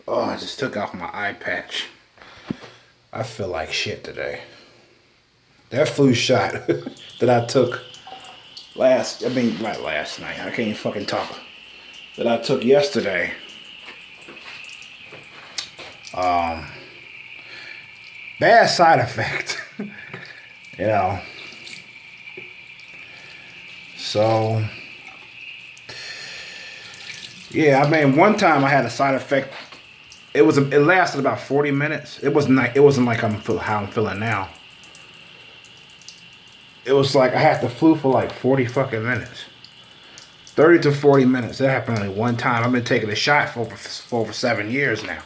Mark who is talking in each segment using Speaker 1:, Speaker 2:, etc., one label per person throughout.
Speaker 1: Oh, I just took off my eye patch. I feel like shit today. That flu shot that I took not last night. I can't even fucking talk. That I took yesterday. Bad side effect. You know. So, yeah, I mean, one time I had a side effect. It lasted about 40 minutes. It wasn't like how I'm feeling now. It was like I had the flu for like 40 fucking minutes. 30 to 40 minutes. That happened only one time. I've been taking a shot for over 7 years now.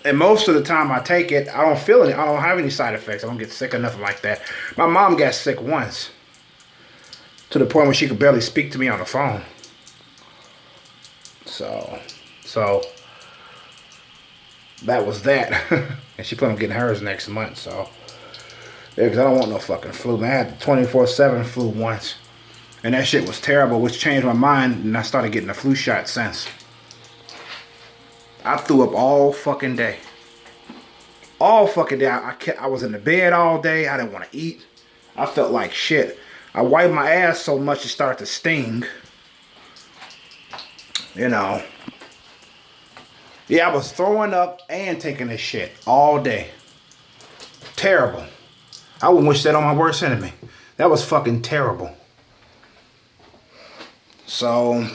Speaker 1: And most of the time I take it, I don't feel any. I don't have any side effects. I don't get sick or nothing like that. My mom got sick once, to the point where she could barely speak to me on the phone. So that was that. And she planned on getting hers next month. So yeah, because I don't want no fucking flu, man. I had the 24/7 flu once, and that shit was terrible, which changed my mind, and I started getting the flu shot since. I threw up all fucking day. All fucking day. I was in the bed all day. I didn't want to eat. I felt like shit. I wiped my ass so much it started to sting. You know. Yeah, I was throwing up and taking this shit all day. Terrible. I wouldn't wish that on my worst enemy. That was fucking terrible. So,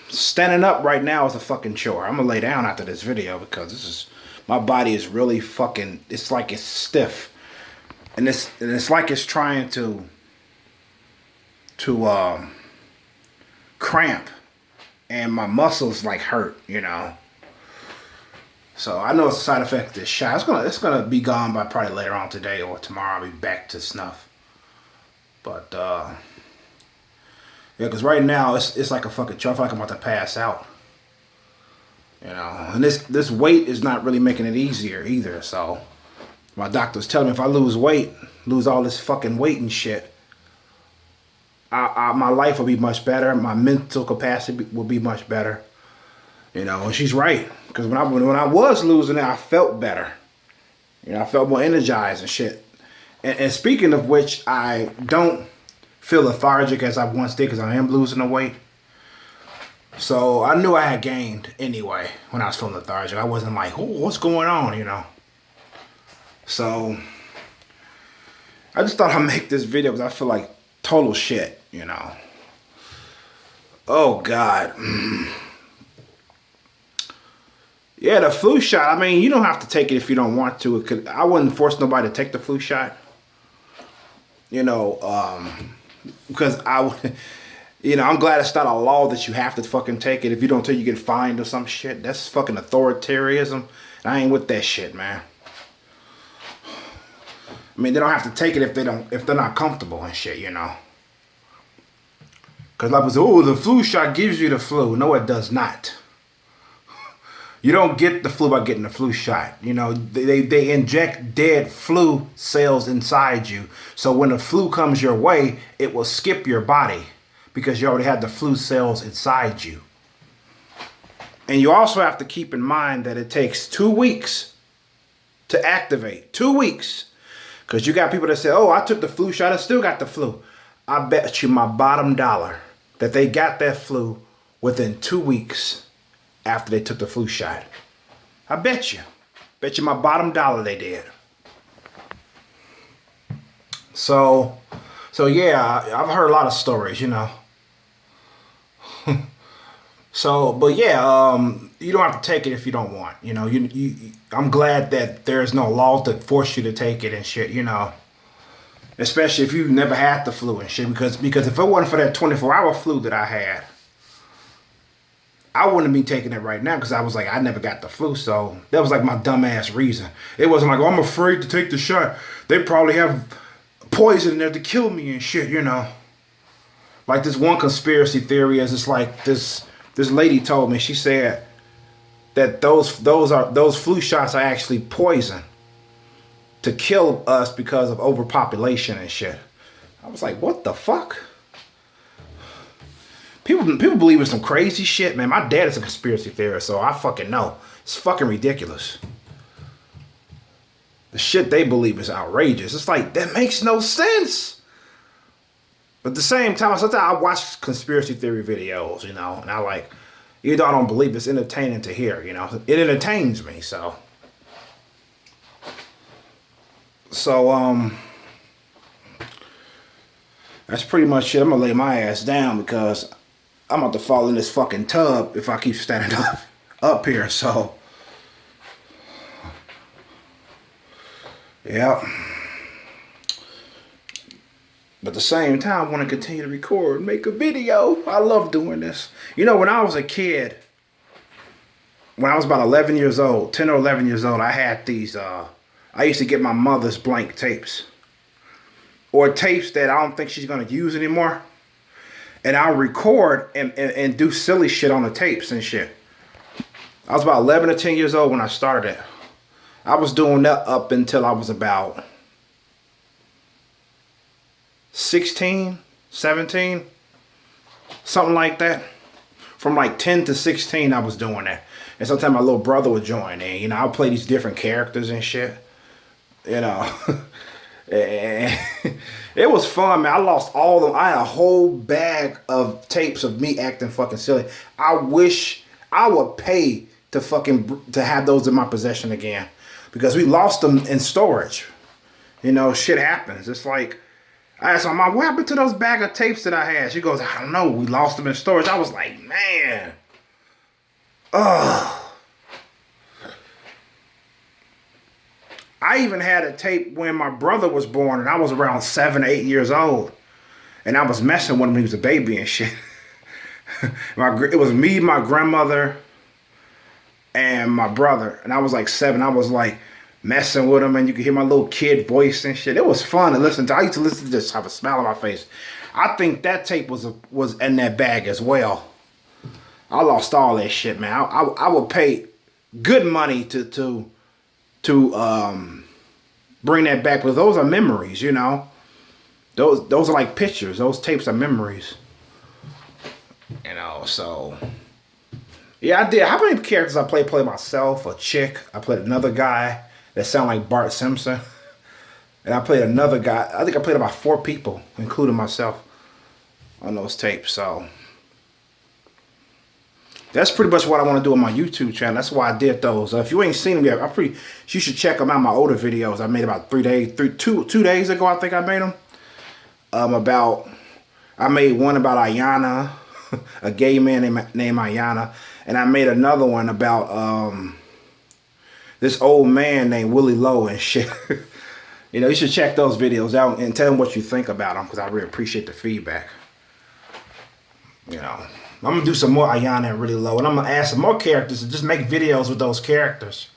Speaker 1: standing up right now is a fucking chore. I'm gonna lay down after this video because my body is really fucking, it's like it's stiff. And it's like it's trying to cramp. And my muscles like hurt, you know. So I know it's a side effect of this shot. It's gonna be gone by probably later on today or tomorrow. I'll be back to snuff. But yeah, because right now it's like a fucking chore. I feel like I'm about to pass out. You know, and this weight is not really making it easier either. So my doctor's telling me if I lose weight, lose all this fucking weight and shit, my life will be much better. My mental capacity will be much better. You know, and she's right. Because when I was losing it, I felt better. You know, I felt more energized and shit. And speaking of which, I don't feel lethargic as I once did because I am losing the weight. So I knew I had gained anyway when I was feeling lethargic. I wasn't like, oh, what's going on, you know? So I just thought I'd make this video because I feel like total shit, you know. Oh, God. Yeah, the flu shot, I mean, you don't have to take it if you don't want to. I wouldn't force nobody to take the flu shot. You know, because I'm glad it's not a law that you have to fucking take it. If you don't take it, you get fined or some shit. That's fucking authoritarianism. I ain't with that shit, man. I mean, they don't have to take it if they're not comfortable and shit, you know. Because like, oh, the flu shot gives you the flu. No, it does not. You don't get the flu by getting the flu shot. You know, they inject dead flu cells inside you. So when the flu comes your way, it will skip your body because you already had the flu cells inside you. And you also have to keep in mind that it takes 2 weeks to activate. 2 weeks. Because you got people that say, oh, I took the flu shot, I still got the flu. I bet you my bottom dollar that they got that flu within 2 weeks after they took the flu shot. I bet you. Bet you my bottom dollar they did. So yeah, I've heard a lot of stories, you know. But yeah, you don't have to take it if you don't want. You know, I'm glad that there's no law to force you to take it and shit, you know. Especially if you've never had the flu and shit. Because if it wasn't for that 24-hour flu that I had, I wouldn't be taking it right now because I was like, I never got the flu. So that was like my dumbass reason. It wasn't like, oh, I'm afraid to take the shot. They probably have poison in there to kill me and shit, you know. Like this one conspiracy theory is it's like this lady told me, she said that those flu shots are actually poison to kill us because of overpopulation and shit. I was like, what the fuck? People believe in some crazy shit, man. My dad is a conspiracy theorist, so I fucking know. It's fucking ridiculous. The shit they believe is outrageous. It's like, that makes no sense. But at the same time, sometimes I watch conspiracy theory videos, you know, and I like, even though I don't believe, it's entertaining to hear, you know. It entertains me, so. That's pretty much it. I'm gonna lay my ass down because I'm about to fall in this fucking tub if I keep standing up here, so. Yeah. But at the same time, I want to continue to record and make a video. I love doing this. You know, when I was a kid, when I was about 11 years old, 10 or 11 years old, I had these, I used to get my mother's blank tapes. Or tapes that I don't think she's going to use anymore. And I'll record and do silly shit on the tapes and shit. I was about 11 or 10 years old when I started it. I was doing that up until I was about 16, 17, something like that. From like 10 to 16, I was doing that. And sometimes my little brother would join in. You know, I'll play these different characters and shit. You know. And it was fun, man. I lost all of them. I had a whole bag of tapes of me acting fucking silly. I wish I would pay to have those in my possession again. Because we lost them in storage. You know, shit happens. It's like, I asked my mom, what happened to those bag of tapes that I had? She goes, I don't know. We lost them in storage. I was like, man. Ugh. I even had a tape when my brother was born, and I was around 7 or 8 years old. And I was messing with him when he was a baby and shit. It was me, my grandmother, and my brother. And I was like 7. I was like messing with him, and you could hear my little kid voice and shit. It was fun to listen to. I used to listen to this, have a smile on my face. I think that tape was in that bag as well. I lost all that shit, man. I would pay good money to bring that back, because those are memories, you know. Those are like pictures. Those tapes are memories. You know, so yeah, I did. How many characters I played? Play myself, a chick. I played another guy that sounded like Bart Simpson. And I played another guy. I think I played about 4 people, including myself, on those tapes. So that's pretty much what I want to do on my YouTube channel. That's why I did those. If you ain't seen them yet, you should check them out. My older videos I made about 2 days ago. I think I made them. I made one about Ayana, a gay man named Ayana, and I made another one about this old man named Willie Lowe and shit. You know, you should check those videos out and tell them what you think about them, because I really appreciate the feedback. You know, I'm going to do some more Ayana and Really Low, and I'm going to add some more characters and just make videos with those characters.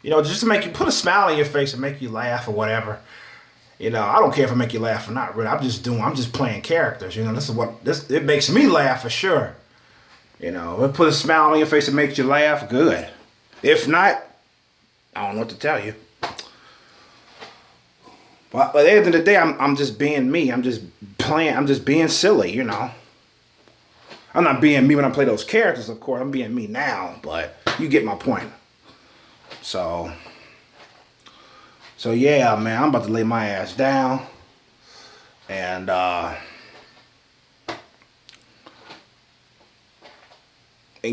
Speaker 1: You know, just to make you put a smile on your face and make you laugh or whatever. You know, I don't care if I make you laugh or not, really. I'm just playing characters. You know, it makes me laugh for sure. You know, if it put a smile on your face and makes you laugh, good. If not, I don't know what to tell you. But at the end of the day, I'm just being me. I'm just playing. I'm just being silly, you know. I'm not being me when I play those characters, of course. I'm being me now, but you get my point. So yeah, man, I'm about to lay my ass down. And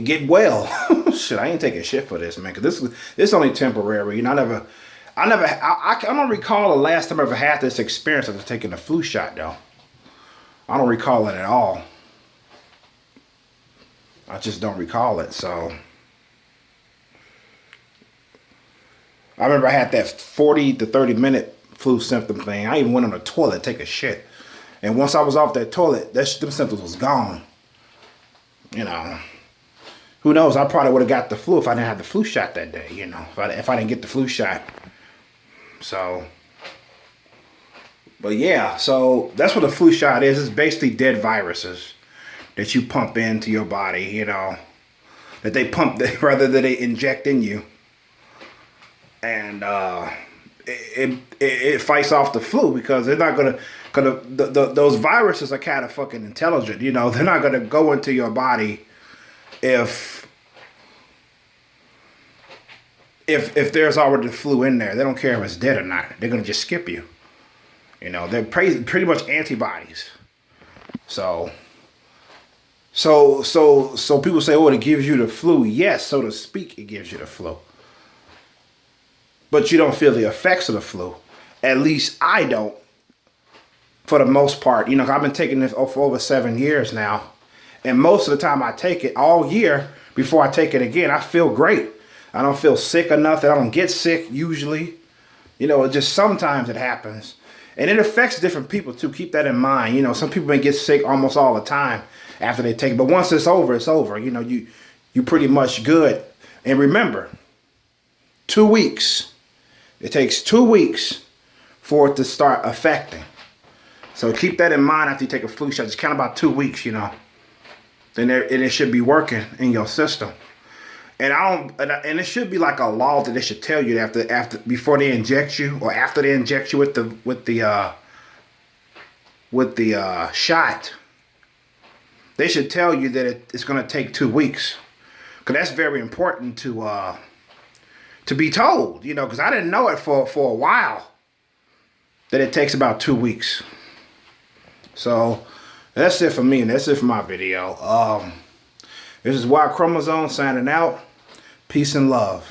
Speaker 1: get well. Shit, I ain't taking shit for this, man. Cause this is only temporary. You know, I don't recall the last time I ever had this experience after taking a flu shot, though. I don't recall it at all. I just don't recall it, so. I remember I had that 40 to 30 minute flu symptom thing. I even went on the toilet to take a shit. And once I was off that toilet, them symptoms was gone. You know. Who knows? I probably would have got the flu if I didn't have the flu shot that day, you know. If I didn't get the flu shot. So. But yeah, so that's what a flu shot is. It's basically dead viruses that you pump into your body, you know. That they pump, rather than they inject in you. And it fights off the flu, because they're not gonna those viruses are kind of fucking intelligent. You know, they're not gonna go into your body if there's already the flu in there. They don't care if it's dead or not. They're gonna just skip you. You know, they're pretty much antibodies. So people say, oh, it gives you the flu. Yes, so to speak, it gives you the flu. But you don't feel the effects of the flu. At least I don't, for the most part. You know, I've been taking this for over 7 years now. And most of the time I take it all year before I take it again, I feel great. I don't feel sick or nothing. I don't get sick usually. You know, it just sometimes it happens. And it affects different people too. Keep that in mind. You know, some people may get sick almost all the time after they take it. But once it's over, it's over. You know, you pretty much good. And remember, 2 weeks. It takes 2 weeks for it to start affecting. So keep that in mind after you take a flu shot. It's kind of about 2 weeks, you know. Then it should be working in your system. And it should be like a law that they should tell you that after before they inject you, or after they inject you with the shot, they should tell you that it's going to take 2 weeks, because that's very important to be told. You know, because I didn't know it for a while that it takes about 2 weeks. So that's it for me, and that's it for my video. This is Y Chromosome signing out. Peace and love.